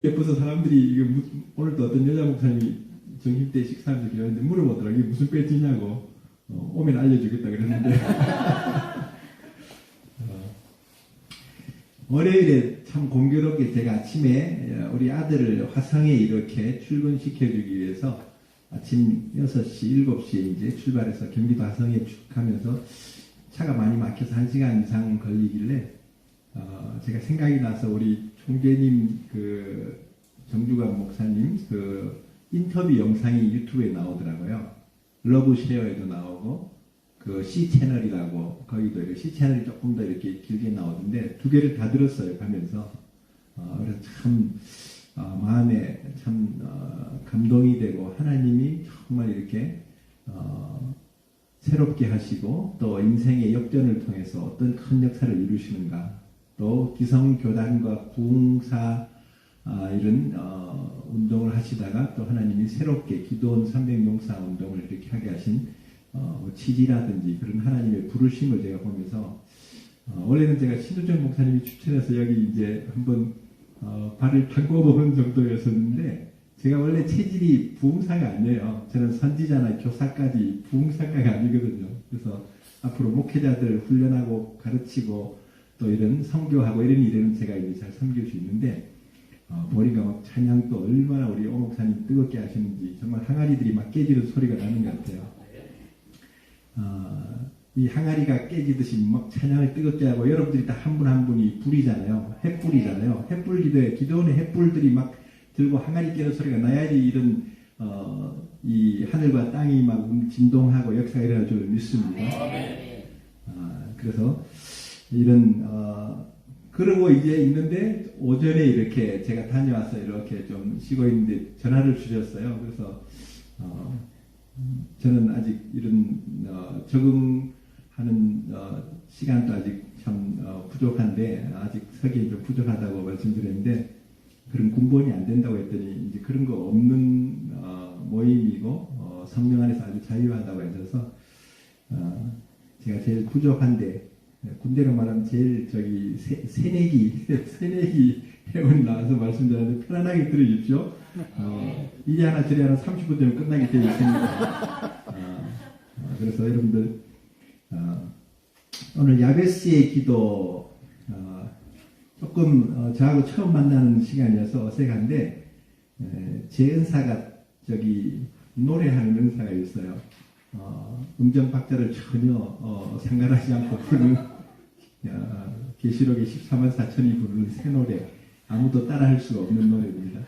예뻐서 사람들이 이거 오늘도 어떤 여자 목사님이 정신대 식사하면서 기도했는데 물어보더라고요. 이게 무슨 배지냐고. 오면 알려주겠다 그랬는데 월요일에 참 공교롭게 제가 아침에 우리 아들을 화성에 이렇게 출근시켜주기 위해서 아침 6시, 7시에 이제 출발해서 경기도 화성에 쭉 가면서 차가 많이 막혀서 1시간 이상 걸리길래 제가 생각이 나서 우리 총재님 그 정주관 목사님 그 인터뷰 영상이 유튜브에 나오더라고요. 러브쉐어에도 나오고 그 C채널이라고 거기도 이렇게 C채널이 조금 더 이렇게 길게 나오던데 두 개를 다 들었어요 가면서. 그래서 참 마음에 참 감동이 되고 하나님이 정말 이렇게 새롭게 하시고 또 인생의 역전을 통해서 어떤 큰 역사를 이루시는가, 또 기성교단과 부흥사 이런 운동을 하시다가 또 하나님이 새롭게 기도원 300용사 운동을 이렇게 하게 하신 취지라든지 그런 하나님의 부르심을 제가 보면서 원래는 제가 신우정 목사님이 추천해서 여기 이제 한번 발을 담궈보는 정도였었는데 제가 원래 체질이 부흥사가 아니에요. 저는 선지자나 교사까지 부흥사가가 아니거든요. 그래서 앞으로 목회자들 훈련하고 가르치고 또 이런 선교하고 이런 일에는 제가 이제 잘 섬길 수 있는데 보니까 막 찬양도 얼마나 우리 오 목사님 뜨겁게 하시는지 정말 항아리들이 막 깨지는 소리가 나는 것 같아요. 이 항아리가 깨지듯이 막 찬양을 뜨겁게 하고 여러분들이 다 한 분 한 분이 불이잖아요. 햇불이잖아요. 햇불 기도에 기도원의 햇불들이 막 들고 항아리 깨는 소리가 나야지 이런 이 하늘과 땅이 막 진동하고 역사가 일어날 줄 믿습니다. 그래서 이런 그러고 이제 있는데 오전에 이렇게 제가 다녀와서 이렇게 좀 쉬고 있는데 전화를 주셨어요. 그래서 저는 아직 이런 적응하는 시간도 아직 참 부족한데 아직 서기에 좀 부족하다고 말씀드렸는데 그런 군번이 안 된다고 했더니 이제 그런 거 없는 모임이고 성령 안에서 아주 자유하다고 하셔서 제가 제일 부족한데 군대로 말하면 제일 저기 새내기 회원이 나와서 말씀드렸는데 편안하게 들으십시오. 이리 하나 저리 하나 30분 되면 끝나게 되어 있습니다. 그래서 여러분들 오늘 야베스의 기도 조금 저하고 처음 만나는 시간이어서 어색한데 제 은사가 저기 노래하는 은사가 있어요. 음정 박자를 전혀 상관하지 않고 부르는 계시록의 14만 4천이 부르는 새 노래, 아무도 따라할 수가 없는 노래입니다.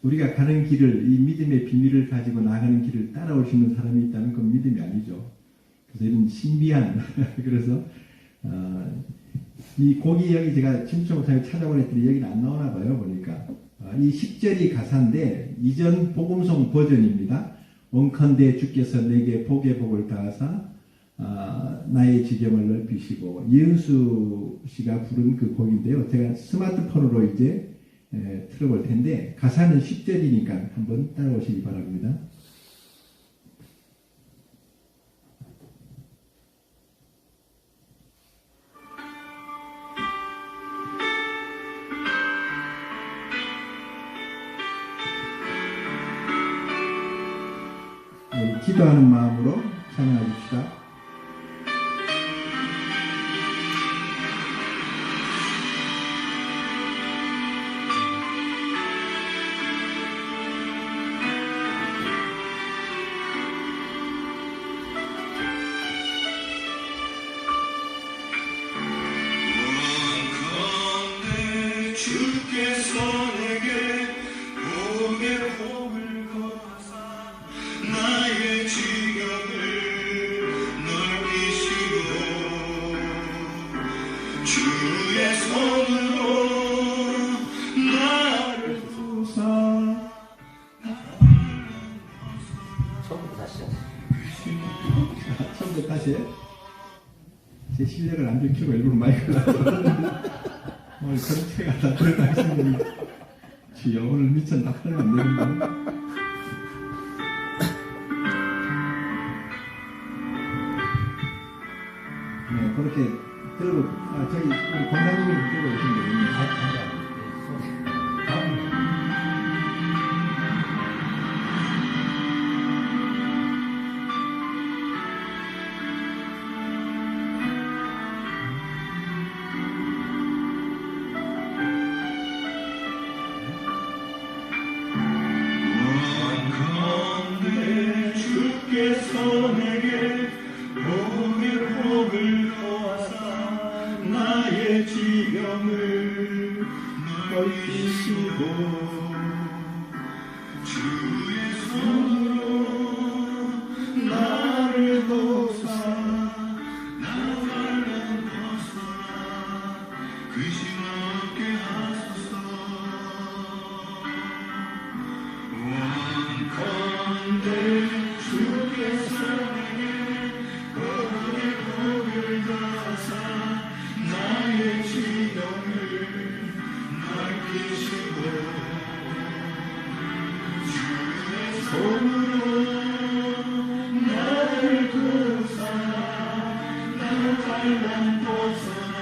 우리가 가는 길을 이 믿음의 비밀을 가지고 나가는 길을 따라올 수 있는 사람이 있다는 건 믿음이 아니죠. 그래서 이런 신비한 그래서 이 곡이 여기 제가 진초목사님 찾아보냈더니 여기는 안 나오나 봐요 보니까 이 10절이 가사인데 이전 복음송 버전입니다. 원컨대 주께서 내게 복의 복을 다하사 나의 지경을 넓히시고 이은수 씨가 부른 그 곡인데요. 제가 스마트폰으로 이제 틀어볼 텐데 가사는 10절이니까 한번 따라오시기 바랍니다. 기도하는 마음으로 찬양하십시다. 원컨대 주께서 내게 복의 복을 거하사 나의 지경을 넓히시고 주의 손으로 나를 부사 처음부터 다시 처음부터 다시 제 실력을 안 들키고 일부러 마이크를 안 들었는데 오늘 전체가 다 들어가시는 주여 오늘 미천 다 하면 안 되는데 그렇게 들고 저기 우리 권사님이 들고 오신 거군요. 주의 손으로 나를 도우사 나로 말란 벗어나 근심 없게 하소서 원컨대 주께서 내게 거룩의 복을 더하사 나의 지경을 넓히시고 주의 손으로 나를 도우사 나로 발랑 벗어나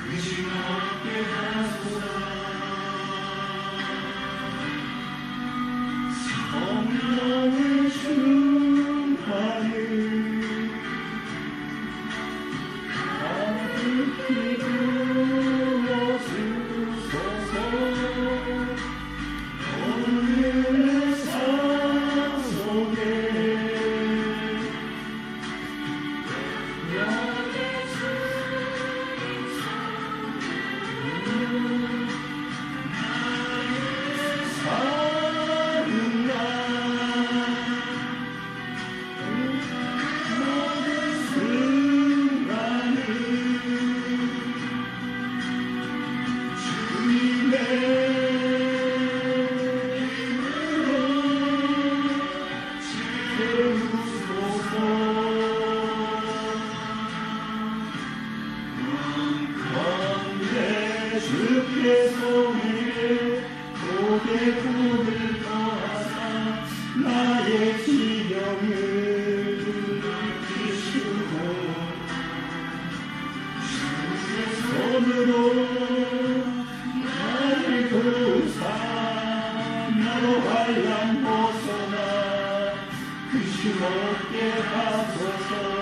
근심 없게 하소서 성령을 충만히 가득히 부어주소서 오늘의 삶 속에 사는 날 모든 순간을 주님의 주께서 내게 복의 복을 더하사 나의 지경을 넓히시고 주의 손으로 나를 도우사 나로 발랑 벗어나 근심 없게 하소서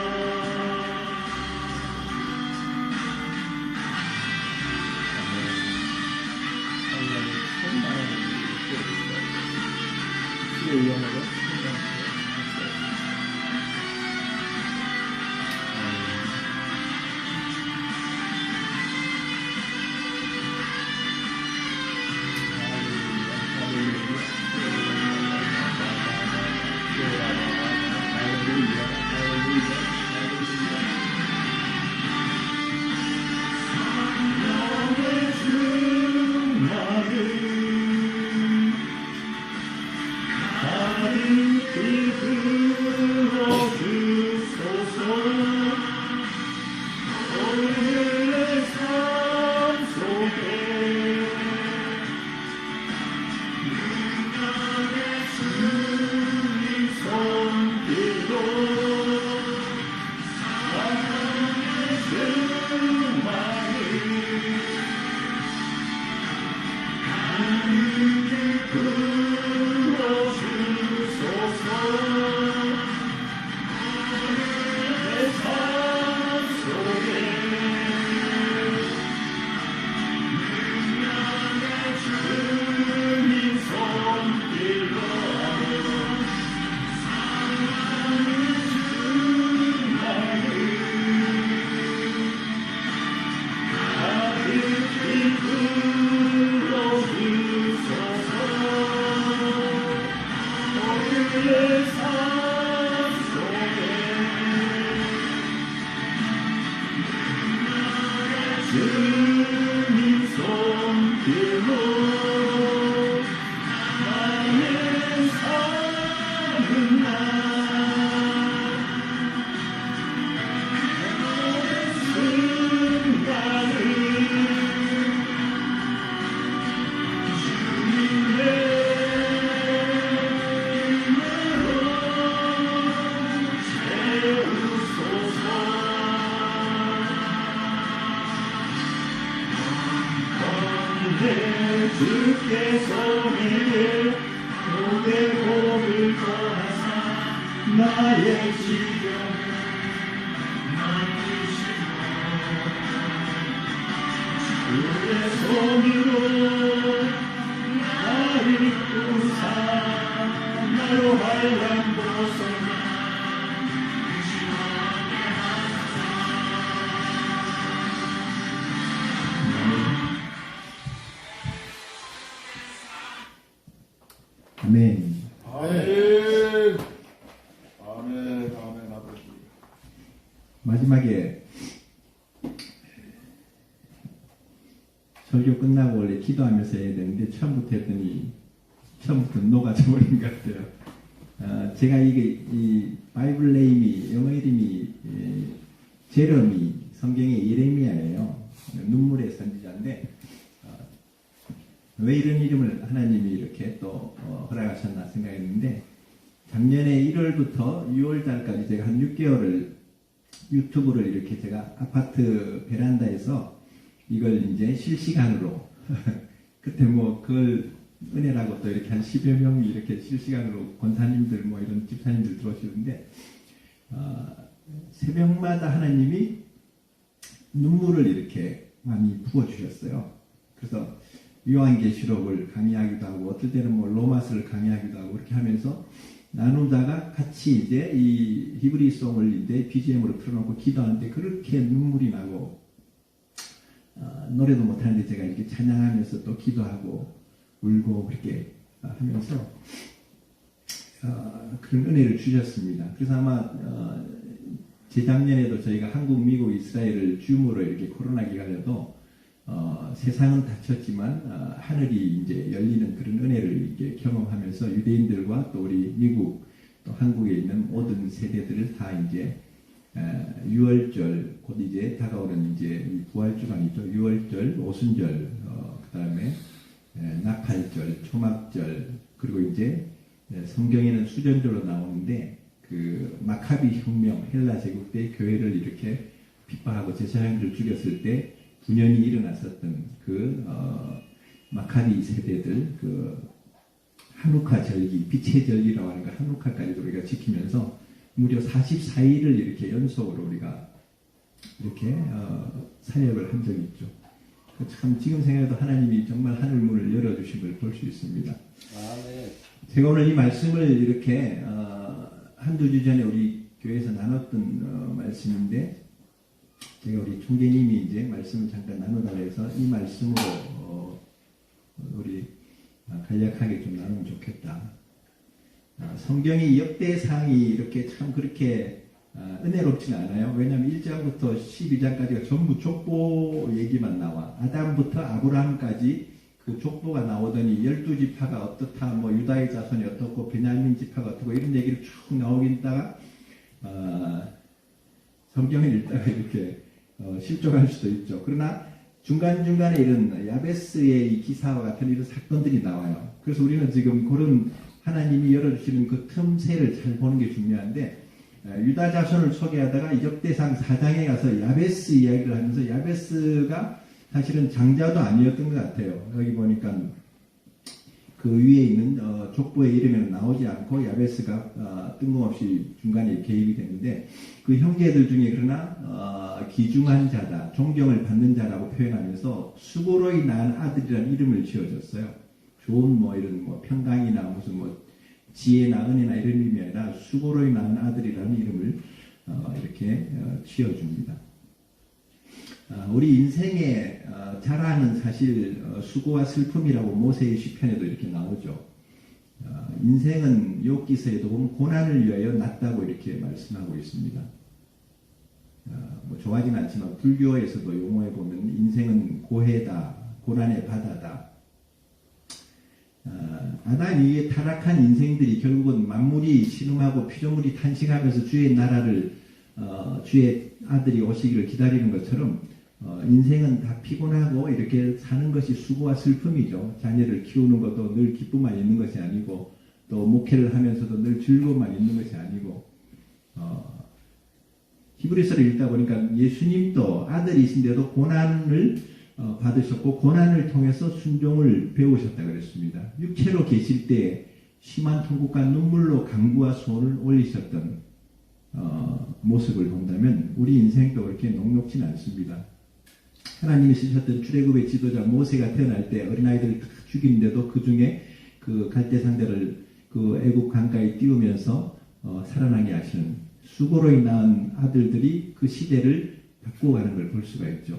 주님 손길로 나의 사는 날 순간을 주님의 이름으로 주께서 내게 복의 복을 더하사 나의 지경을 넓히시고 주의 손으로 나를 이끄사 나로 하여금 벗어나 아멘. 아멘. 아멘. 아멘. 아버지. 마지막에 설교 끝나고 원래 기도하면서 해야 되는데 처음부터 녹아져 버린 것 같아요. 제가 이 바이블 네임이 영어 이름이 제레미, 성경의 예레미야예요. 눈물의 선지자인데 왜 이런 이름을 하나님이 이렇게 또 허락하셨나 생각했는데 작년에 1월부터 6월달까지 제가 한 6개월을 유튜브를 이렇게 제가 아파트 베란다에서 이걸 이제 실시간으로 그때 뭐 그걸 은혜라고 또 이렇게 한 10여 명이 이렇게 실시간으로 권사님들 뭐 이런 집사님들 들어오시는데 새벽마다 하나님이 눈물을 이렇게 많이 부어주셨어요. 그래서 요한계시록을 강의하기도 하고 어떨 때는 뭐 로마서를 강의하기도 하고 그렇게 하면서 나누다가 같이 이제 이 히브리송을 이제 BGM으로 틀어놓고 기도하는데 그렇게 눈물이 나고 노래도 못하는데 제가 이렇게 찬양하면서 또 기도하고 울고 그렇게 하면서 그런 은혜를 주셨습니다. 그래서 아마 재작년에도 저희가 한국, 미국, 이스라엘을 줌으로 이렇게 코로나 기간에도 세상은 닫혔지만 하늘이 이제 열리는 그런 은혜를 이렇게 경험하면서 유대인들과 또 우리 미국 또 한국에 있는 모든 세대들을 다 이제 6월절 곧 이제 다가오는 이제 부활주간이죠. 6월절, 오순절, 그다음에 나팔절, 초막절 그리고 이제 성경에는 수전절로 나오는데 그 마카비 혁명 헬라 제국 때 교회를 이렇게 핍박하고 제사장들을 죽였을 때 분연이 일어났었던 그 마카비 세대들 그 한우카 절기, 빛의 절기라고 하는 거 한우카까지도 우리가 지키면서 무려 44일을 이렇게 연속으로 우리가 이렇게 사역을 한 적이 있죠. 참 지금 생각해도 하나님이 정말 하늘문을 열어주신 걸 볼 수 있습니다. 아멘. 제가 오늘 이 말씀을 이렇게 한두 주 전에 우리 교회에서 나눴던 말씀인데 제가 우리 총재님이 이제 말씀을 잠깐 나누달라 해서 이 말씀으로 우리 간략하게 좀 나누면 좋겠다. 성경의 역대상이 이렇게 참 그렇게 은혜롭지는 않아요. 왜냐하면 1장부터 12장까지가 전부 족보 얘기만 나와. 아담부터 아브라함까지 그 족보가 나오더니 12지파가 어떻다, 뭐 유다의 자손이 어떻고 베냐민 지파가 어떻고 이런 얘기를 쭉 나오긴 있다가 성경을 읽다가 이렇게 실족할 수도 있죠. 그러나 중간중간에 이런 야베스의 이 기사와 같은 이런 사건들이 나와요. 그래서 우리는 지금 그런 하나님이 열어주시는 그 틈새를 잘 보는 게 중요한데 유다 자손을 소개하다가 역대상 4장에 가서 야베스 이야기를 하면서 야베스가 사실은 장자도 아니었던 것 같아요. 여기 보니까 그 위에 있는 족보의 이름에는 나오지 않고 야베스가 뜬금없이 중간에 개입이 되는데 그 형제들 중에 그러나 귀중한 자다, 존경을 받는 자라고 표현하면서 수고로이 낳은 아들이라는 이름을 지어줬어요. 좋은 뭐 이런 뭐 평강이나 무슨 뭐 지혜나 은혜나 이런 이름이 아니라 수고로이 낳은 아들이라는 이름을 이렇게 지어줍니다. 우리 인생의 자랑은 사실 수고와 슬픔이라고 모세의 시편에도 이렇게 나오죠. 인생은 욥기서에도 보면 고난을 위하여 났다고 이렇게 말씀하고 있습니다. 뭐 좋아하진 않지만 불교에서도 용어에 보면 인생은 고해다, 고난의 바다다. 아담 이후에 타락한 인생들이 결국은 만물이 신음하고 피조물이 탄식하면서 주의 나라를 주의 아들이 오시기를 기다리는 것처럼 인생은 다 피곤하고 이렇게 사는 것이 수고와 슬픔이죠. 자녀를 키우는 것도 늘 기쁨만 있는 것이 아니고 또 목회를 하면서도 늘 즐거움만 있는 것이 아니고 히브리서를 읽다 보니까 예수님도 아들이신데도 고난을 받으셨고 고난을 통해서 순종을 배우셨다 그랬습니다. 육체로 계실 때 심한 통곡과 눈물로 간구와 소원을 올리셨던 모습을 본다면 우리 인생도 그렇게 녹록지는 않습니다. 하나님이 쓰셨던 출애굽의 지도자 모세가 태어날 때 어린아이들을 다 죽이는데도 그 중에 그 갈대상대를 그 애국 강가에 띄우면서 살아나게 하시는 수고로 낳은 아들들이 그 시대를 바꾸어가는 걸 볼 수가 있죠.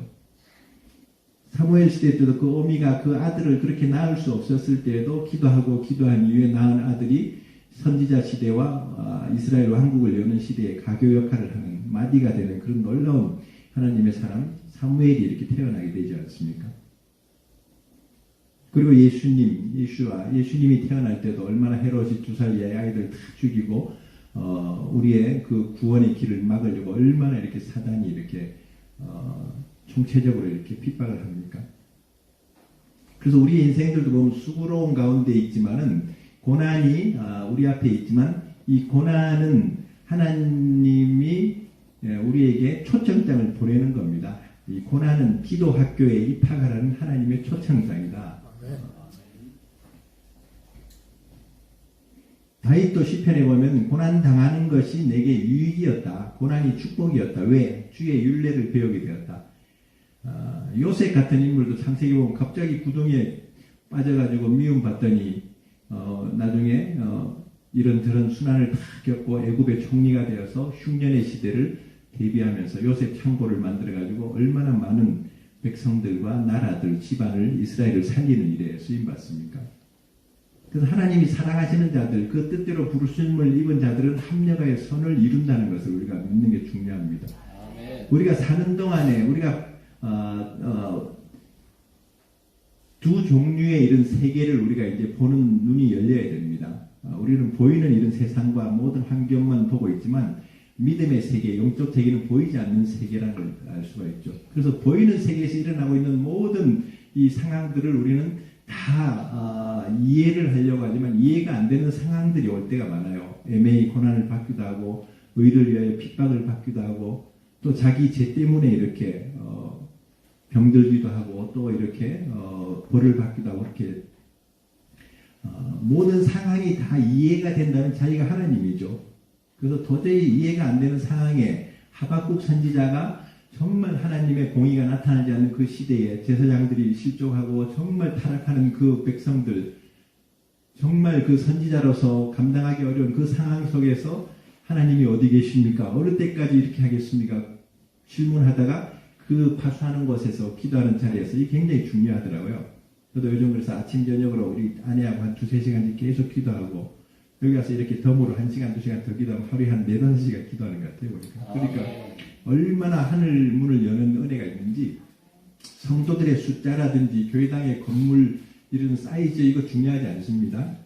사무엘 시대 때도 그 어미가 그 아들을 그렇게 낳을 수 없었을 때에도 기도한 이후에 낳은 아들이 선지자 시대와 이스라엘 왕국을 여는 시대의 가교 역할을 하는 마디가 되는 그런 놀라운 하나님의 사람 사무엘이 이렇게 태어나게 되지 않습니까? 그리고 예수님이 태어날 때도 얼마나 헤롯이 2살 이하의 아이들 다 죽이고 우리의 그 구원의 길을 막으려고 얼마나 이렇게 사단이 이렇게 총체적으로 이렇게 핍박을 합니까? 그래서 우리 인생들도 보면 수고로운 가운데 있지만은 고난이 우리 앞에 있지만 이 고난은 하나님이 우리에게 초청장을 보내는 겁니다. 이 고난은 기도 학교에 입학하라는 하나님의 초청장이다. 다윗도 시편에 보면 고난 당하는 것이 내게 유익이었다. 고난이 축복이었다. 왜? 주의 율례를 배우게 되었다. 요셉 같은 인물도 창세기 보면 갑자기 구덩이에 빠져가지고 미움받더니 나중에 이런저런 순환을 다 겪고 애굽의 총리가 되어서 흉년의 시대를 대비하면서 요셉 창고를 만들어가지고 얼마나 많은 백성들과 나라들, 집안을 이스라엘을 살리는 일에 쓰임받습니까? 그래서 하나님이 사랑하시는 자들, 그 뜻대로 부르심을 입은 자들은 합력하여 선을 이룬다는 것을 우리가 믿는 게 중요합니다. 우리가 사는 동안에 우리가 두 종류의 이런 세계를 우리가 이제 보는 눈이 열려야 됩니다. 우리는 보이는 이런 세상과 모든 환경만 보고 있지만 믿음의 세계, 영적 세계는 보이지 않는 세계라는 걸 알 수가 있죠. 그래서 보이는 세계에서 일어나고 있는 모든 이 상황들을 우리는 다 이해를 하려고 하지만 이해가 안 되는 상황들이 올 때가 많아요. 애매히 고난을 받기도 하고 의를 위하여 핍박을 받기도 하고 또 자기 죄 때문에 이렇게 병들기도 하고 또 이렇게 벌을 받기도 하고 이렇게 모든 상황이 다 이해가 된다면 자기가 하나님이죠. 그래서 도저히 이해가 안 되는 상황에 하박국 선지자가 정말 하나님의 공의가 나타나지 않는 그 시대에 제사장들이 실족하고 정말 타락하는 그 백성들, 정말 그 선지자로서 감당하기 어려운 그 상황 속에서 하나님이 어디 계십니까? 어느 때까지 이렇게 하겠습니까? 질문하다가 그 파수하는 곳에서 기도하는 자리에서 이게 굉장히 중요하더라고요. 저도 요즘 그래서 아침 저녁으로 우리 아내하고 한 2-3시간씩 계속 기도하고 여기 와서 이렇게 덤으로 1시간, 2시간 더 기도하면 하루에 한 4-5시간 기도하는 것 같아요. 그러니까 얼마나 하늘 문을 여는 은혜가 있는지 성도들의 숫자라든지 교회당의 건물 이런 사이즈 이거 중요하지 않습니다.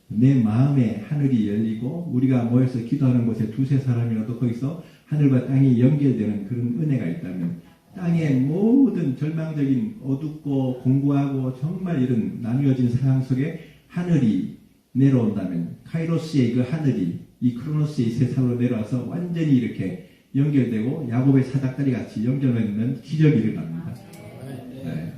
내 마음에 하늘이 열리고 우리가 모여서 기도하는 곳에 2-3사람이라도 거기서 하늘과 땅이 연결되는 그런 은혜가 있다면 땅의 모든 절망적인 어둡고 공고하고 정말 이런 나뉘어진 상황 속에 하늘이 내려온다면 카이로스의 그 하늘이 이 크로노스의 세상으로 내려와서 완전히 이렇게 연결되고 야곱의 사닥다리 같이 연결되는 기적이 일어납니다. 네.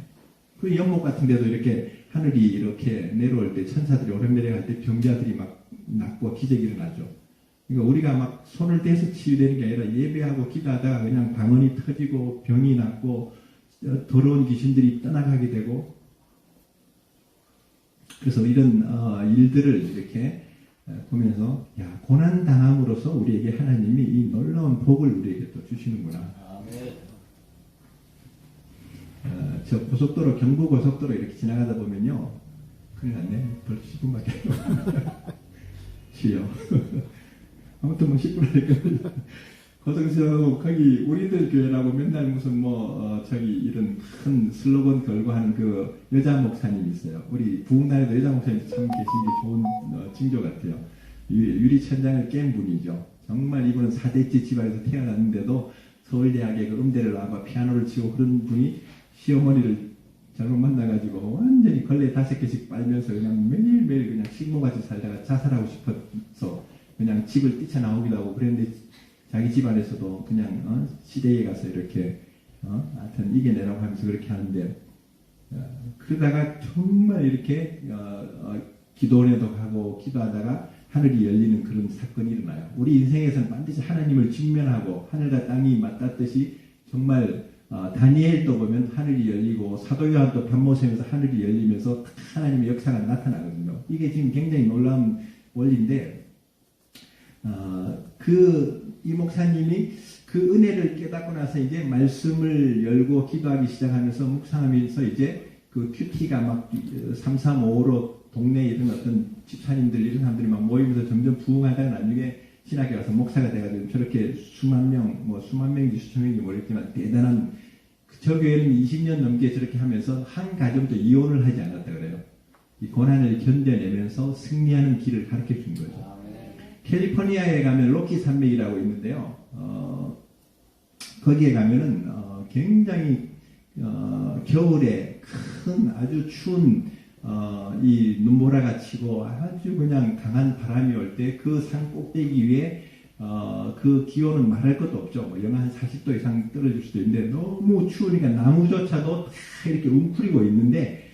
그 연못 같은 데도 이렇게 하늘이 이렇게 내려올 때 천사들이 오르내려갈 때 병자들이 막 낫고 기적이 일어나죠. 그러니까 우리가 막 손을 대서 치유되는 게 아니라 예배하고 기도하다가 그냥 방언이 터지고 병이 낫고 더러운 귀신들이 떠나가게 되고 그래서 이런 일들을 이렇게 보면서 야 고난 당함으로써 우리에게 하나님이 이 놀라운 복을 우리에게 또 주시는구나. 저 고속도로 경부고속도로 이렇게 지나가다 보면요 큰일 났네 벌써 10분밖에 쉬요. 아무튼 뭐 10분 하니까 고성서 거기 우리들 교회라고 맨날 무슨 저기 이런 큰 슬로건 걸고 하는 그 여자 목사님 있어요. 우리 부흥단에도 여자 목사님 참 계신 게 좋은 징조 같아요. 유리천장을 깬 분이죠. 정말 이분은 4대째 집안에서 태어났는데도 서울대학에 그 음대를 나와 피아노를 치고 그런 분이 시어머니를 잘못 만나가지고 완전히 걸레 5개씩 빨면서 그냥 매일매일 그냥 식모같이 살다가 자살하고 싶어서 그냥 집을 뛰쳐나오기도 하고 그랬는데 자기 집안에서도 그냥 시대에 가서 이렇게 하여튼 이겨내라고 하면서 그렇게 하는데 그러다가 정말 이렇게 기도원에도 가고 기도하다가 하늘이 열리는 그런 사건이 일어나요. 우리 인생에서는 반드시 하나님을 직면하고 하늘과 땅이 맞닿듯이 정말 다니엘도 보면 하늘이 열리고 사도 요한도 밤모섬에서 하늘이 열리면서 하나님의 역사가 나타나거든요. 이게 지금 굉장히 놀라운 원리인데 이 목사님이 그 은혜를 깨닫고 나서 이제 말씀을 열고 기도하기 시작하면서 묵상하면서 이제 그 큐티가 막 335로 동네에 이런 어떤 집사님들 이런 사람들이 막 모이면서 점점 부흥하다가 나중에 신학교 가서 목사가 돼가지고 저렇게 수만 명인지 수천 명인지 모르겠지만 대단한 저 교회는 20년 넘게 저렇게 하면서 한 가정도 이혼을 하지 않았다 그래요. 이 고난을 견뎌내면서 승리하는 길을 가르쳐 준 거죠. 캘리포니아에 가면 로키 산맥이라고 있는데요. 거기에 가면은 굉장히 겨울에 큰 아주 추운 이 눈보라가 치고 아주 그냥 강한 바람이 올 때 그 산 꼭대기 위에 그 기온은 말할 것도 없죠. 뭐 영하 한 40도 이상 떨어질 수도 있는데 너무 추우니까 나무조차도 다 이렇게 웅크리고 있는데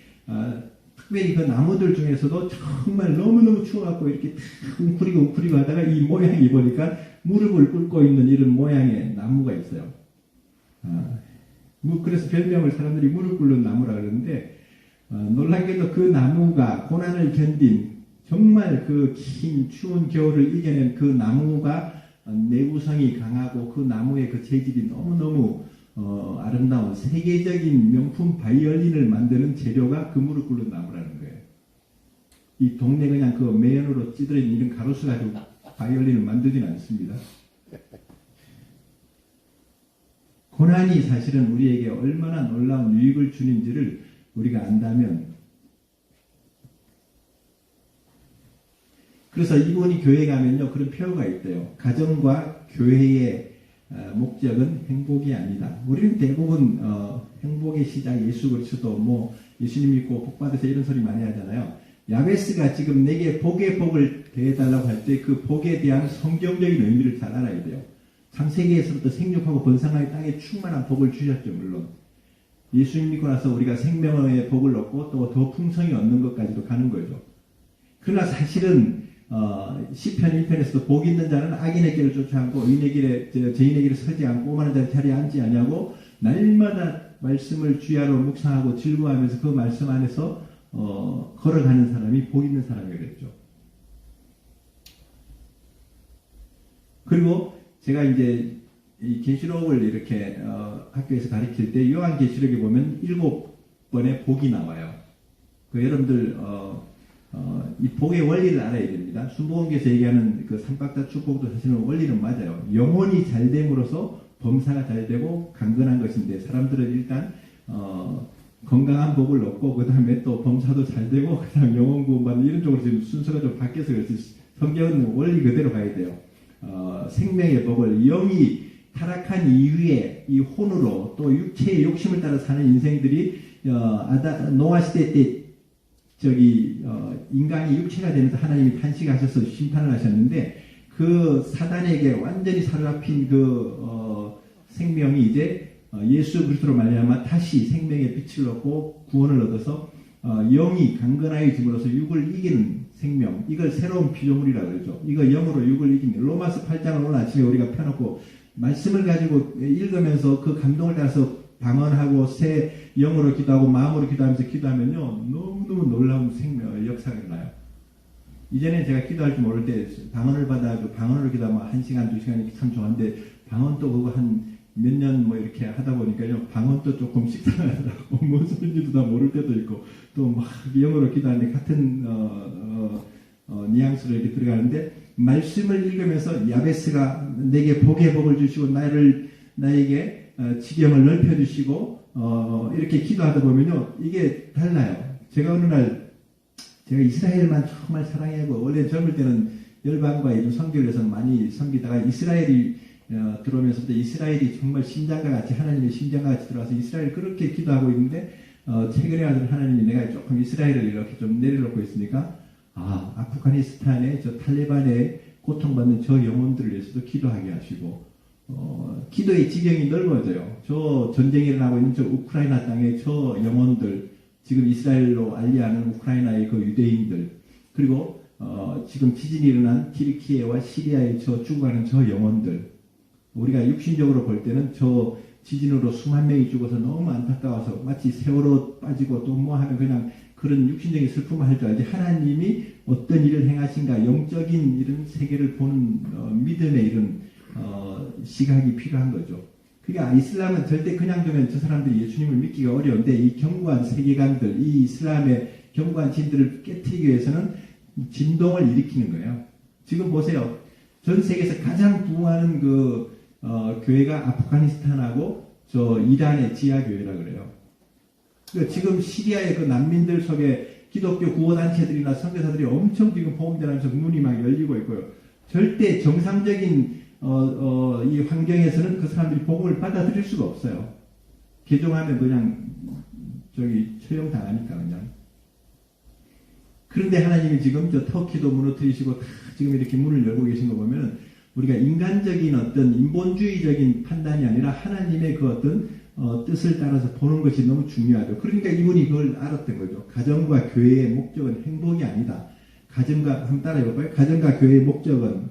특별히 그 나무들 중에서도 정말 너무너무 추워갖고 이렇게 다 웅크리고 하다가 이 모양이 보니까 무릎을 꿇고 있는 이런 모양의 나무가 있어요. 그래서 별명을 사람들이 무릎 꿇는 나무라 그러는데 놀랍게도 그 나무가 고난을 견딘 정말 그 긴 추운 겨울을 이겨낸 그 나무가 내구성이 강하고 그 나무의 그 재질이 너무너무 아름다운 세계적인 명품 바이올린을 만드는 재료가 그 무릎 꿇는 나무라는 거예요. 이 동네 그냥 그 매연으로 찌들어진 이런 가로수 가지고 바이올린을 만들지는 않습니다. 고난이 사실은 우리에게 얼마나 놀라운 유익을 주는지를 우리가 안다면, 그래서 이분이 교회에 가면요 그런 표어가 있대요. 가정과 교회의 목적은 행복이 아니다. 우리는 대부분 행복의 시작 예수 그리스도 예수님 믿고 복 받으세요 이런 소리 많이 하잖아요. 야베스가 지금 내게 복의 복을 대해달라고 할 때 그 복에 대한 성경적인 의미를 잘 알아야 돼요. 창세기에서부터 생육하고 번성하여 땅에 충만한 복을 주셨죠. 물론 예수님 믿고 나서 우리가 생명의 복을 얻고 또 더 풍성히 얻는 것까지도 가는 거죠. 그러나 사실은 시편 1편에서도 복 있는 자는 악인의 길을 쫓지 않고 의인의 길에 죄인의 길에 서지 않고 오만한 자리에 앉지 아니하고 날마다 말씀을 주야로 묵상하고 즐거워하면서 그 말씀 안에서 걸어가는 사람이 복 있는 사람이라고 그랬죠. 그리고 제가 이제 이 계시록을 이렇게 학교에서 가르칠 때 요한계시록에 보면 7번의 복이 나와요. 그 여러분들 이 복의 원리를 알아야 됩니다. 순복음교에서 얘기하는 그 삼박자 축복도 사실은 원리는 맞아요. 영혼이 잘 됨으로써 범사가 잘 되고 강건한 것인데 사람들은 일단 건강한 복을 얻고 그 다음에 또 범사도 잘 되고 그 다음 영혼 구원받는 이런 쪽으로 지금 순서가 좀 바뀌어서 그래서 성경은 원리 그대로 가야 돼요. 생명의 복을 영이 타락한 이후에 이 혼으로 또 육체의 욕심을 따라 사는 인생들이 노아 시대 때 인간이 육체가 되면서 하나님이 탄식하셔서 심판을 하셨는데 그 사단에게 완전히 사로잡힌 생명이 이제 예수 그리스도로 말미암아 다시 생명의 빛을 얻고 구원을 얻어서 영이 강건하여짐으로써 육을 이기는 생명, 이걸 새로운 피조물이라고 그러죠. 이거 영으로 육을 이기는 로마서 8장을 오늘 아침에 우리가 펴놓고 말씀을 가지고 읽으면서 그 감동을 따라서 방언하고 새 영으로 기도하고 마음으로 기도하면서 기도하면요 너무너무 놀라운 생명의 역사가 일어나요. 이전에 제가 기도할 줄 모를 때 방언을 받아가지고 방언으로 기도하면 1시간, 2시간이 참 좋았는데 방언도 그거 한 몇 년 이렇게 하다 보니까요 방언도 조금 식상하더라고. 뭔 소리인지도 다 모를 때도 있고 또 막 영어로 기도하는데 같은 뉘앙스로 이렇게 들어가는데 말씀을 읽으면서 야베스가 내게 복의 복을 주시고 나에게 지경을 넓혀주시고 이렇게 기도하다 보면요 이게 달라요. 제가 어느 날 제가 이스라엘만 정말 사랑하고 원래 젊을 때는 열방과 이런 선교를 해서 많이 섬기다가 이스라엘이 들어오면서부터 이스라엘이 정말 심장과 같이 하나님의 심장과 같이 들어와서 이스라엘 그렇게 기도하고 있는데 최근에 와서 하나님이 내가 조금 이스라엘을 이렇게 좀 내려놓고 있으니까 아프가니스탄의 저 탈레반의 고통받는 저 영혼들을 위해서도 기도하게 하시고 기도의 지경이 넓어져요. 저 전쟁이 일어나고 있는 저 우크라이나 땅의 저 영혼들 지금 이스라엘로 알리하는 우크라이나의 그 유대인들 그리고 지금 지진이 일어난 튀르키예와 시리아의 저 죽어가는 저 영혼들 우리가 육신적으로 볼 때는 저 지진으로 수만 명이 죽어서 너무 안타까워서 마치 세월호 빠지고 또 뭐 하면 그냥 그런 육신적인 슬픔을 할 줄 알지 하나님이 어떤 일을 행하신가 영적인 이런 세계를 보는 믿음의 이런 시각이 필요한 거죠. 그러니까 이슬람은 절대 그냥 두면 저 사람들이 예수님을 믿기가 어려운데 이 견고한 세계관들, 이 이슬람의 견고한 진들을 깨트리기 위해서는 진동을 일으키는 거예요. 지금 보세요. 전 세계에서 가장 부흥하는 교회가 아프가니스탄하고 저 이란의 지하교회라 그래요. 그러니까 지금 시리아의 그 난민들 속에 기독교 구호단체들이나 선교사들이 엄청 지금 복음전하면서 문이 막 열리고 있고요. 절대 정상적인 이 환경에서는 그 사람들이 복음을 받아들일 수가 없어요. 개종하면 그냥 처형당하니까 그냥. 그런데 하나님이 지금 저 터키도 무너뜨리시고 다 지금 이렇게 문을 열고 계신 거 보면은 우리가 인간적인 어떤 인본주의적인 판단이 아니라 하나님의 그 어떤 뜻을 따라서 보는 것이 너무 중요하죠. 그러니까 이분이 그걸 알았던 거죠. 가정과 교회의 목적은 행복이 아니다. 한번 따라해볼까요? 가정과 교회의 목적은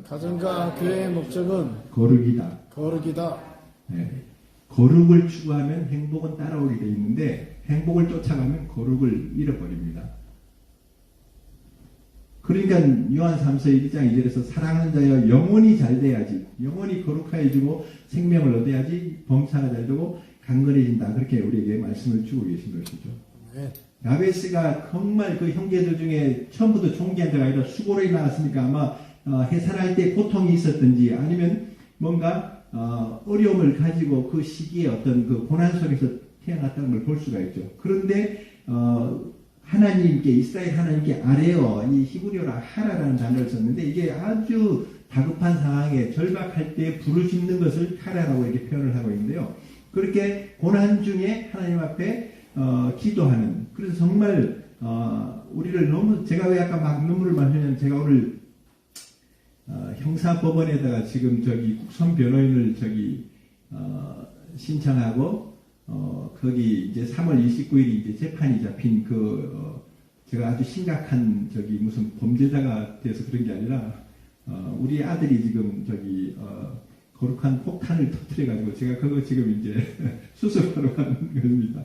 거룩이다. 네. 거룩을 추구하면 행복은 따라오게 되어 있는데 행복을 쫓아가면 거룩을 잃어버립니다. 그러니까 요한 3서 1장 2절에서 사랑하는 자여 영혼이 잘 돼야지, 영혼이 거룩하여지고 생명을 얻어야지 범사가 잘 되고 강건해진다. 그렇게 우리에게 말씀을 주고 계신 것이죠. 네. 야베스가 정말 그 형제들 중에 처음부터 총기한 자가 아니라 수고로이 나왔으니까 아마 해산할 때 고통이 있었든지 아니면 뭔가 어려움을 가지고 그 시기에 어떤 그 고난 속에서 태어났다는 걸 볼 수가 있죠. 그런데 하나님께, 이스라엘 하나님께 아레어, 이 히브리어로 하라라는 단어를 썼는데 이게 아주 다급한 상황에 절박할 때 부르짖는 것을 하라라고 이렇게 표현을 하고 있는데요. 그렇게 고난 중에 하나님 앞에 기도하는, 그래서 정말 우리를 너무, 제가 왜 아까 막 눈물을 마시냐면 제가 오늘 형사법원에다가 지금 국선 변호인을 신청하고 거기 이제 3월 29일이 이제 재판이 잡힌 제가 아주 심각한 무슨 범죄자가 돼서 그런 게 아니라 우리 아들이 지금 거룩한 폭탄을 터뜨려가지고 제가 그거 지금 이제 수습하러 가는 겁니다.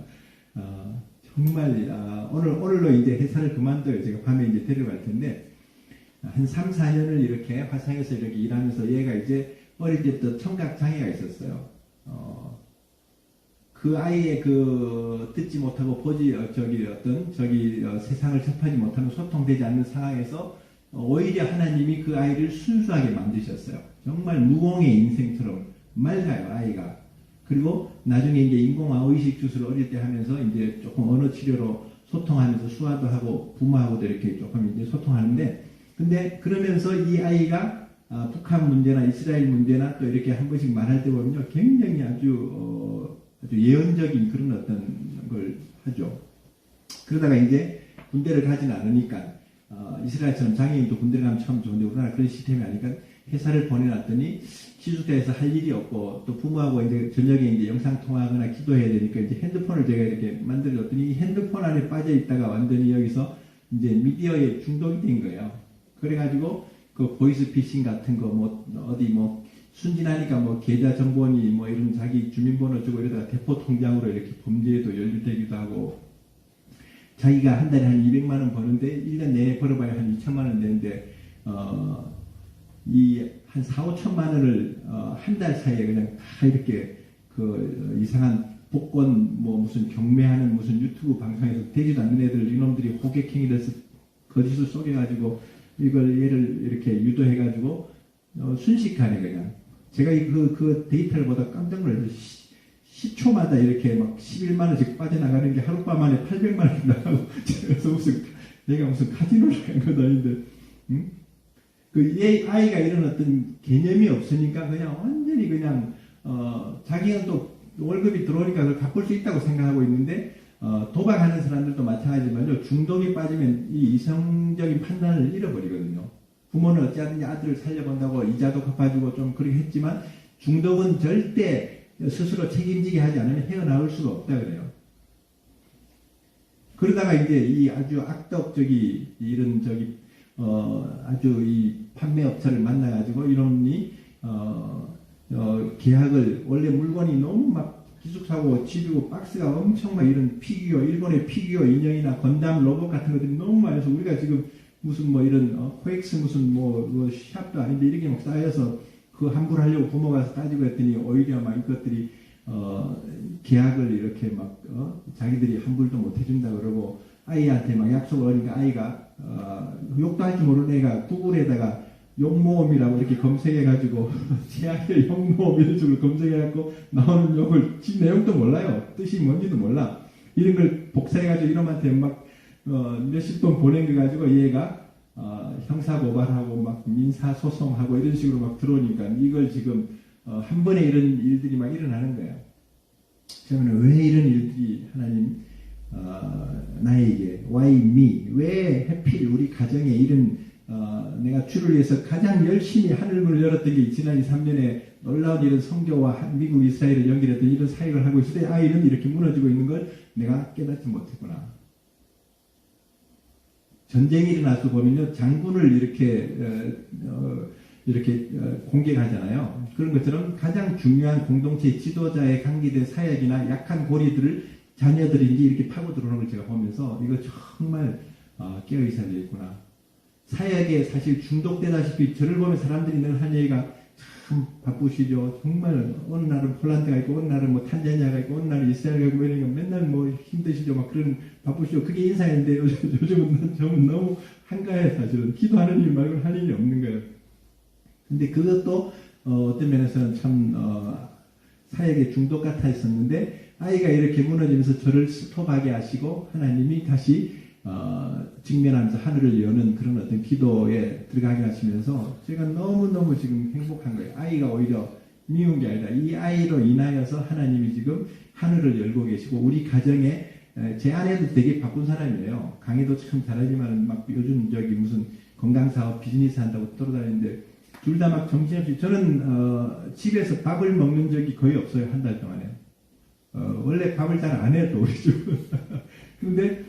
정말 오늘로 이제 회사를 그만둬요. 제가 밤에 이제 데려갈 텐데 한 3, 4년을 이렇게 화상에서 이렇게 일하면서 얘가 이제 어릴 때부터 청각 장애가 있었어요. 그 아이의 듣지 못하고 세상을 접하지 못하는 소통되지 않는 상황에서 오히려 하나님이 그 아이를 순수하게 만드셨어요. 정말 무공의 인생처럼 맑아요, 아이가. 그리고 나중에 이제 인공화학 의식 주술을 어릴 때 하면서 이제 조금 언어 치료로 소통하면서 수화도 하고 부모하고도 이렇게 조금 이제 소통하는데, 근데 그러면서 이 아이가 북한 문제나 이스라엘 문제나 또 이렇게 한 번씩 말할 때 보면요, 굉장히 아주 예언적인 그런 어떤 걸 하죠. 그러다가 이제 군대를 가진 않으니까 이스라엘처럼 장애인도 군대를 가면 참 좋은데 우리나라 그런 시스템이 아니니까 회사를 보내놨더니 기숙사에서 할 일이 없고 또 부모하고 이제 저녁에 이제 영상 통화하거나 기도해야 되니까 이제 핸드폰을 제가 이렇게 만들었더니 이 핸드폰 안에 빠져 있다가 완전히 여기서 이제 미디어에 중독이 된 거예요. 그래가지고 그 보이스피싱 같은 거 순진하니까 계좌 정보니 이런 자기 주민번호 주고 이러다가 대포 통장으로 이렇게 범죄에도 연루되기도 하고, 자기가 한 달에 한 200만 원 버는데 1년 내내 벌어봐야 한 2천만 원 되는데 한 4, 5천만 원을 한 달 사이에 그냥 다 이렇게 이상한 복권 무슨 경매하는 무슨 유튜브 방송에서 되지도 않는 애들, 이놈들이 호객행위를 해서 거짓을 속여가지고 이걸 얘를 이렇게 유도해가지고 순식간에 그냥 제가 그 데이터를 보다 깜짝 놀라서 10초마다 이렇게 막 11만 원씩 빠져나가는 게 하룻밤 만에 800만 원이 나가고, 그래서 내가 무슨 카지노를 간 것도 아닌데, 응? 아이가 이런 어떤 개념이 없으니까 그냥 완전히 그냥 자기는 또 월급이 들어오니까 그걸 갚을 수 있다고 생각하고 있는데, 도박하는 사람들도 마찬가지지만요, 중독에 빠지면 이 이성적인 판단을 잃어버리거든요. 부모는 어찌하든지 아들을 살려본다고 이자도 갚아주고 좀 그렇게 했지만 중독은 절대 스스로 책임지게 하지 않으면 헤어나올 수가 없다 그래요. 그러다가 이제 이 아주 이런 아주 이 판매업체를 만나가지고 이놈이 계약을, 원래 물건이 너무 막 기숙사고 집이고 박스가 엄청 막 이런 피규어, 일본의 피규어 인형이나 건담 로봇 같은 것들이 너무 많아서 우리가 지금 무슨 이런 코엑스 무슨 샵도 아닌데 이렇게 막 쌓여서 그 함부로 하려고 부모가 따지고 했더니 오히려 막 이것들이 계약을 이렇게 막 자기들이 함부로도 못 해준다 그러고 아이한테 막 약속을 하니까 아이가 욕도 할 줄 모르는 애가 구글에다가 욕모음이라고 이렇게 검색해가지고 최악의 욕모음 이런 식으로 검색해갖고 나오는 욕을 지 내용도 몰라요. 뜻이 뭔지도 몰라. 이런 걸 복사해가지고 이놈한테 막 몇십 돈 보낸 거 가지고 얘가 형사고발하고 막 민사소송하고 이런 식으로 막 들어오니까 이걸 지금 한 번에 이런 일들이 막 일어나는 거예요. 그러면 왜 이런 일들이 하나님 나에게 why me 왜 하필 우리 가정에 이런 내가 주를 위해서 가장 열심히 하늘문을 열었던 게 지난 3년에 놀라운 이런 선교와 미국 이스라엘을 연결했던 이런 사역을 하고 있을 때 아이는 이렇게 무너지고 있는 걸 내가 깨닫지 못했구나. 전쟁이 일어나서 보면요 장군을 이렇게 공격하잖아요. 그런 것처럼 가장 중요한 공동체 지도자에 관계된 사역이나 약한 고리들을 자녀들이 이제 이렇게 파고 들어오는 걸 제가 보면서 이거 정말 깨어 있어야 되겠구나. 사역에 사실 중독되다시피 저를 보면 사람들이 늘 하는 얘기가 참 바쁘시죠. 정말 어느 날은 폴란드가 있고 어느 날은 뭐 탄자니아가 있고 어느 날은 이스라엘 가고 이러니까 맨날 뭐 힘드시죠. 막 그런 바쁘시죠. 그게 인사인데 요즘은 좀 너무 한가해 사실은. 기도하는 일 말고는 할 일이 없는 거예요. 근데 그것도 어떤 면에서는 참 사역에 중독 같아 있었는데 아이가 이렇게 무너지면서 저를 스톱하게 하시고 하나님이 다시 직면하면서 하늘을 여는 그런 어떤 기도에 들어가게 하시면서 제가 너무너무 지금 행복한 거예요. 아이가 오히려 미운 게 아니라 이 아이로 인하여서 하나님이 지금 하늘을 열고 계시고 우리 가정에 제 아내도 되게 바쁜 사람이에요. 강의도 참 잘하지만 막 요즘 저기 무슨 건강사업 비즈니스 한다고 돌아다니는데 둘 다 막 정신없이 저는 집에서 밥을 먹는 적이 거의 없어요. 한 달 동안에. 원래 밥을 잘 안 해도 우리 집은. 그런데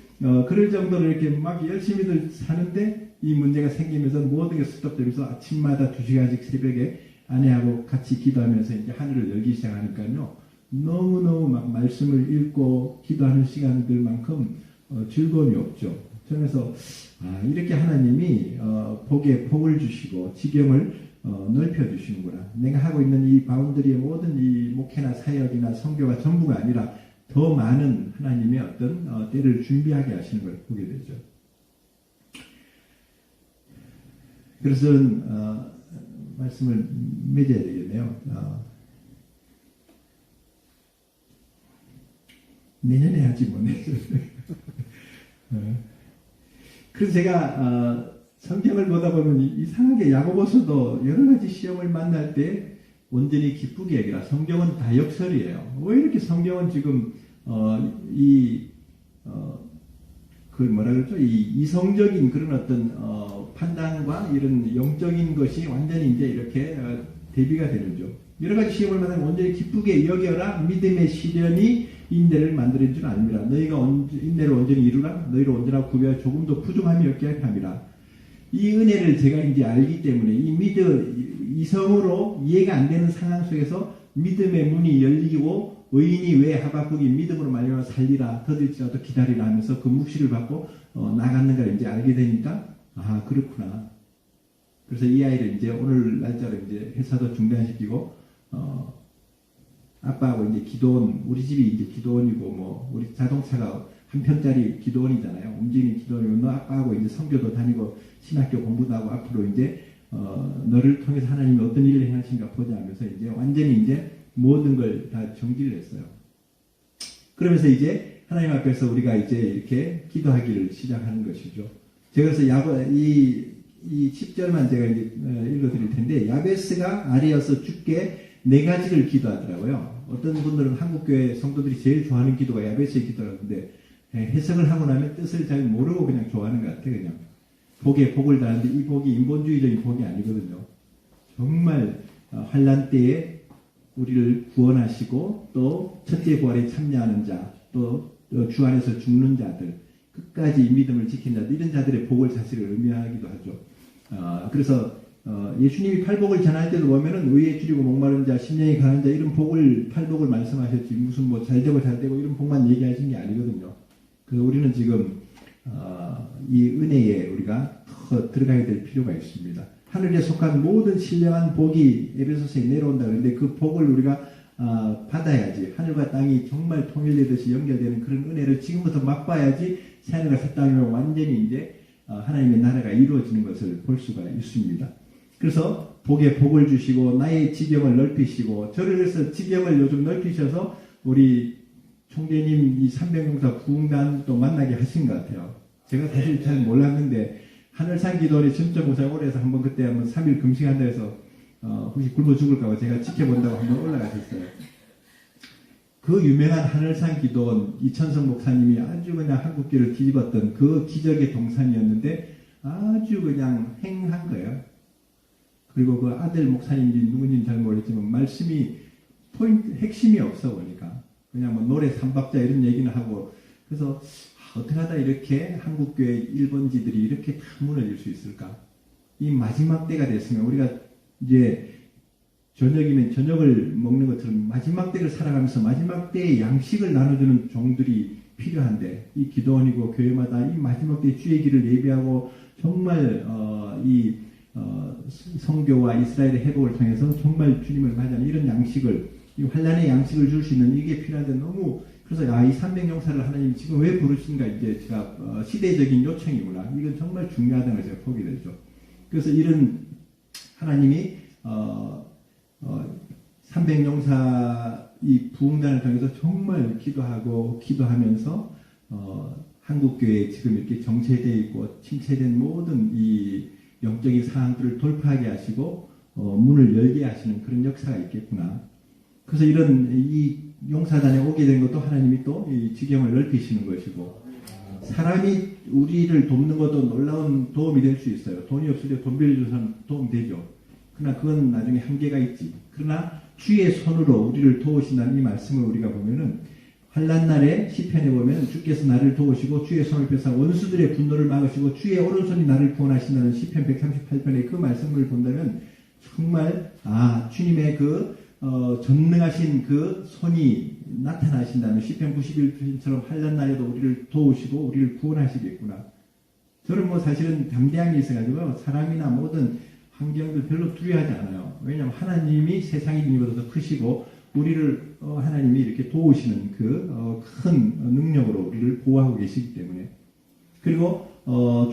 그럴 정도로 이렇게 막 열심히들 사는데 이 문제가 생기면서 모든 게 스톱되면서 아침마다 2시간씩 새벽에 아내하고 같이 기도하면서 이제 하늘을 열기 시작하니까요. 너무너무 막 말씀을 읽고 기도하는 시간들만큼 즐거움이 없죠. 그래서 이렇게 하나님이 복에 복을 주시고 지경을 넓혀주시는구나. 내가 하고 있는 이 바운더리의 모든 이 목회나 사역이나 선교가 전부가 아니라 더 많은 하나님의 어떤 때를 준비하게 하시는 걸 보게 되죠. 그래서 말씀을 맺어야 되겠네요. 내년에 하지 뭐 내년에. 그래서 제가 성경을 보다 보면 이상하게 야고보서도 여러 가지 시험을 만날 때 온전히 기쁘게 여기라. 성경은 다 역설이에요. 왜 이렇게 성경은 지금 그 뭐라 그러죠? 이 이성적인 그런 어떤 판단과 이런 영적인 것이 완전히 이제 이렇게 대비가 되는죠. 여러 가지 시험을 만나면 온전히 기쁘게 여겨라. 믿음의 시련이 인내를 만드는 줄 아닙니다. 너희가 인내를 온전히 이루라. 너희를 온전하고 구별하 조금도 부족함이 없게 할 함이라. 이 은혜를 제가 이제 알기 때문에 이성으로 이해가 안 되는 상황 속에서 믿음의 문이 열리고 의인이 왜 하박국이 믿음으로 말미암아 살리라 더딜지라도 기다리라 하면서 그 묵시를 받고 나가는 걸 이제 알게 되니까 그렇구나. 그래서 이 아이를 이제 오늘 날짜로 이제 회사도 중단시키고 아빠하고 이제 기도원, 우리 집이 이제 기도원이고 뭐 우리 자동차가 한 편짜리 기도원이잖아요. 움직이는 기도원이고 너 아빠하고 이제 선교도 다니고 신학교 공부도 하고 앞으로 이제 너를 통해서 하나님이 어떤 일을 행하신가 보자 하면서 이제 완전히 이제 모든 걸 다 정리를 했어요. 그러면서 이제 하나님 앞에서 우리가 이제 이렇게 기도하기를 시작하는 것이죠. 제가 그래서 이 10절만 제가 이제 읽어드릴 텐데 야베스가 아래여서 주께 4가지를 기도하더라고요. 어떤 분들은 한국교회 성도들이 제일 좋아하는 기도가 야베스의 기도라는데 해석을 하고 나면 뜻을 잘 모르고 그냥 좋아하는 것 같아요. 그냥 복에 복을 다하는데 이 복이 인본주의적인 복이 아니거든요. 정말 환난 때에 우리를 구원하시고 또 첫째 부활에 참여하는 자, 또 주 안에서 죽는 자들, 끝까지 믿음을 지킨 자들, 이런 자들의 복을 사실을 의미하기도 하죠. 그래서 예수님이 팔복을 전할 때도 보면은 의에 줄이고 목마른 자, 심령이 강한 자 이런 팔복을 말씀하셨지 무슨 뭐 잘되고 이런 복만 얘기하신 게 아니거든요. 그래서 우리는 지금 이 은혜에 우리가 더 들어가야 될 필요가 있습니다. 하늘에 속한 모든 신령한 복이 에베소서에 내려온다. 그런데 그 복을 우리가 받아야지. 하늘과 땅이 정말 통일되듯이 연결되는 그런 은혜를 지금부터 맛봐야지 새하늘과 새 땅이면 완전히 이제 하나님의 나라가 이루어지는 것을 볼 수가 있습니다. 그래서 복에 복을 주시고 나의 지경을 넓히시고 저를 그래서 지경을 요즘 넓히셔서 우리 총재님 이 300용사 부흥단도 만나게 하신 것 같아요. 제가 사실 잘 몰랐는데 하늘산 기도원에 전적 공사에 오래 해서 한번 그때 한번 3일 금식한다 해서 혹시 굶어 죽을까봐 제가 지켜본다고 한번 올라가셨어요. 그 유명한 하늘산 기도원 이천성 목사님이 아주 그냥 한국교를 뒤집었던 그 기적의 동산이었는데 아주 그냥 행한 거예요. 그리고 그 아들 목사님인지 누군지는 잘 모르겠지만 말씀이 핵심이 없어 보니까 그냥 뭐 노래 삼박자 이런 얘기는 하고 그래서 어떻게 하다 이렇게 한국교회 1번지들이 이렇게 다 무너질 수 있을까? 이 마지막 때가 됐으면 우리가 이제 저녁이면 저녁을 먹는 것처럼 마지막 때를 살아가면서 마지막 때의 양식을 나눠주는 종들이 필요한데 이 기도원이고 교회마다 이 마지막 때 주의 길을 예비하고 정말 성교와 이스라엘의 회복을 통해서 정말 주님을 맞이하는 이런 양식을 이 환란의 양식을 줄 수 있는 이게 필요한데 너무 그래서 이 300용사를 하나님이 지금 왜 부르신가 이제 제가 시대적인 요청이구나 이건 정말 중요하다는 걸 제가 보게 되죠. 그래서 이런 하나님이 300용사 이 부흥단을 통해서 정말 기도하면서 한국교회에 지금 이렇게 정체되어 있고 침체된 모든 이 영적인 상황들을 돌파하게 하시고 문을 열게 하시는 그런 역사가 있겠구나. 그래서 이런 이 용사단에 오게 된 것도 하나님이 또 이 지경을 넓히시는 것이고 사람이 우리를 돕는 것도 놀라운 도움이 될 수 있어요. 돈이 없을 때 돈 빌려주는 사람 도움 되죠. 그러나 그건 나중에 한계가 있지. 그러나 주의 손으로 우리를 도우신다는 이 말씀을 우리가 보면은 환난 날에 시편에 보면 주께서 나를 도우시고 주의 손을 펴사 원수들의 분노를 막으시고 주의 오른손이 나를 구원하신다는 시편 138편의 그 말씀을 본다면 정말 주님의 그 전능하신 그 손이 나타나신다면 시편 91편처럼 환난 날에도 우리를 도우시고 우리를 구원하시겠구나. 저는 뭐 사실은 담대함이 있어가지고 사람이나 모든 환경들 별로 두려워하지 않아요. 왜냐하면 하나님이 세상의 능력보다 더 크시고 우리를 하나님이 이렇게 도우시는 그 큰 능력으로 우리를 보호하고 계시기 때문에 그리고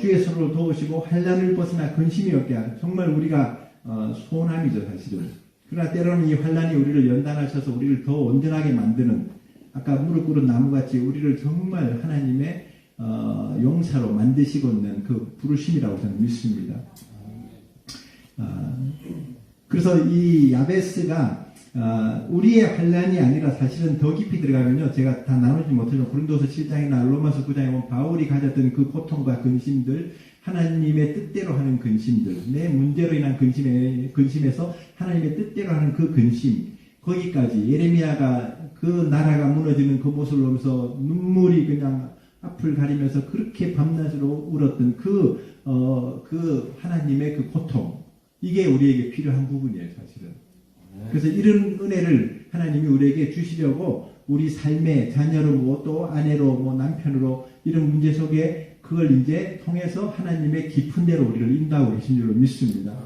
주의 손으로 도우시고 환난을 벗어나 근심이 없게 하는 정말 우리가 소원함이죠 사실은. 그러나 때로는 이 환난이 우리를 연단하셔서 우리를 더 온전하게 만드는 아까 무릎 꿇은 나무같이 우리를 정말 하나님의 용사로 만드시고 있는 그 부르심이라고 저는 믿습니다. 그래서 이 야베스가 우리의 환난이 아니라 사실은 더 깊이 들어가면요 제가 다 나누지 못하지만 고린도서 7장이나 로마서 9장에 보면 바울이 가졌던 그 고통과 근심들 하나님의 뜻대로 하는 근심들 내 문제로 인한 근심에서 하나님의 뜻대로 하는 그 근심 거기까지 예레미야가 그 나라가 무너지는 그 모습을 보면서 눈물이 그냥 앞을 가리면서 그렇게 밤낮으로 울었던 그 하나님의 그 고통 이게 우리에게 필요한 부분이에요 사실은. 그래서 이런 은혜를 하나님이 우리에게 주시려고 우리 삶의 자녀로 뭐 또 아내로 뭐 남편으로 이런 문제 속에 그걸 이제 통해서 하나님의 깊은 데로 우리를 인도하고 계신 줄로 믿습니다.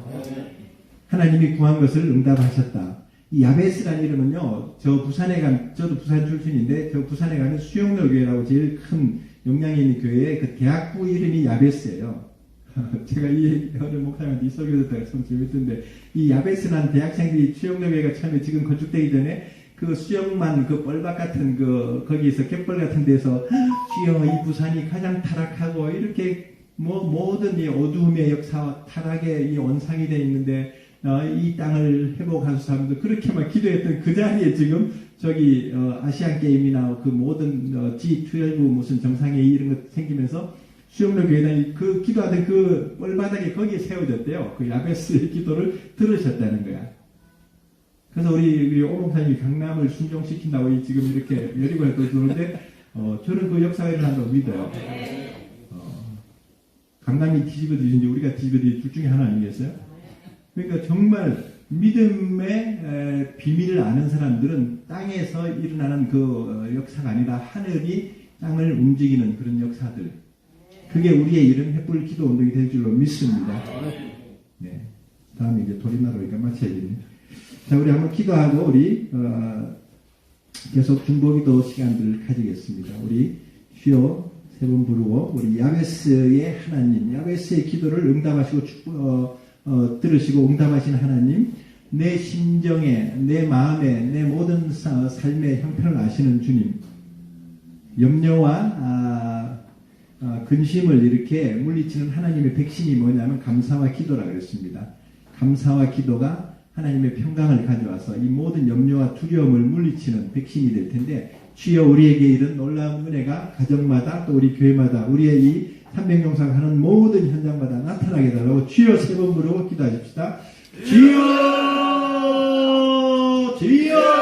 하나님이 구한 것을 응답하셨다. 이 야베스라는 이름은요, 저도 부산 출신인데 저 부산에 가는 수영로 교회라고 제일 큰 영향이 있는 교회의 그 대학부 이름이 야베스예요. 제가 이 얘기 어느 목사님한테 이 소개를 듣다가 참 재밌던데 이 야베스라는 대학생들이 수영교회가 처음에 지금 건축되기 전에 그 수영만 그 뻘밭 같은 거기에서 갯벌 같은 데서 주여 이 부산이 가장 타락하고 이렇게 뭐 모든 이 어두움의 역사와 타락의 이 원상이 되어 있는데 이 땅을 회복하소서 하면서 그렇게만 기도했던 그 자리에 지금 저기 아시안 게임이나 그 모든 G12 무슨 정상회의 이런 것 생기면서 수영로 교회당이 그 기도하던 그 뻘바닥에 거기에 세워졌대요. 그 야베스의 기도를 들으셨다는 거야. 그래서 우리 오 목사님이 강남을 순종시킨다고 지금 이렇게 여리고에 또 들어오는데 저는 그 역사가 일어난다고 믿어요. 강남이 뒤집어지는지 우리가 뒤집어질 둘 중에 하나 아니겠어요? 그러니까 정말 믿음의 비밀을 아는 사람들은 땅에서 일어나는 그 역사가 아니라 하늘이 땅을 움직이는 그런 역사들. 그게 우리의 이런 횃불 기도 운동이 될 줄로 믿습니다. 네. 다음에 이제 도리나로니까 마쳐야겠네요. 자, 우리 한번 기도하고 우리 계속 중보기도 시간들을 가지겠습니다. 우리 주여 세 번 부르고 우리 야베스의 하나님, 야베스의 기도를 응답하시고 들으시고 응답하신 하나님, 내 심정에, 내 마음에, 내 모든 삶의 형편을 아시는 주님, 염려와 근심을 이렇게 물리치는 하나님의 백신이 뭐냐면 감사와 기도라 그랬습니다. 감사와 기도가 하나님의 평강을 가져와서 이 모든 염려와 두려움을 물리치는 백신이 될 텐데, 주여 우리에게 이런 놀라운 은혜가 가정마다 또 우리 교회마다 우리의 이 삼백영상 하는 모든 현장마다 나타나게 해달라고 주여 세 번 부르고 기도하십시다. 주여 주여